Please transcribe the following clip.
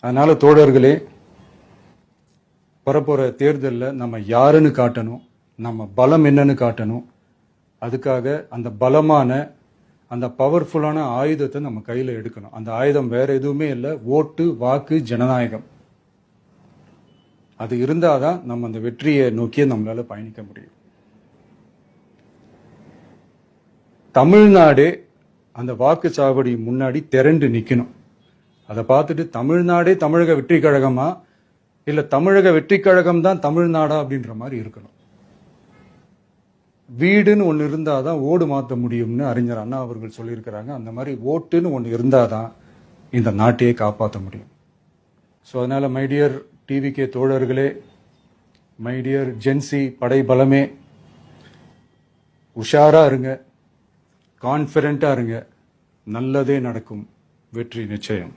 அதனால தோழர்களே, வரப்போற தேர்தலில் நம்ம யாருன்னு காட்டணும், நம்ம பலம் என்னன்னு காட்டணும். அதுக்காக அந்த பலமான, அந்த பவர்ஃபுல்லான ஆயுதத்தை நம்ம கையில் எடுக்கணும். அந்த ஆயுதம் வேற எதுவுமே இல்லை, ஓட்டு, வாக்கு, ஜனநாயகம். அது இருந்தாதான் நம்ம அந்த வெற்றியை நோக்கியே நம்மளால பயணிக்க முடியும். தமிழ்நாடே அந்த வாக்குச்சாவடி முன்னாடி திரண்டு நிக்கணும். அதை பார்த்துட்டு தமிழ்நாடே தமிழக வெற்றி கழகமா இல்ல தமிழக வெற்றி கழகம் தான் தமிழ்நாடா அப்படின்ற மாதிரி இருக்கணும். வீடுன்னு ஒன்று இருந்தாதான் ஓடு மாற்ற முடியும்னு அறிஞர் அண்ணா அவர்கள் சொல்லியிருக்கிறாங்க. அந்த மாதிரி ஓட்டுன்னு ஒன்று இருந்தாதான் இந்த நாட்டையே காப்பாற்ற முடியும். ஸோ அதனால மை டியர் டிவிகே தோழர்களே, மை டியர் ஜென்சி படை பலமே, உஷாரா இருங்க, கான்ஃபிடென்ட்டா இருங்க. நல்லதே நடக்கும். வெற்றி நிச்சயம்.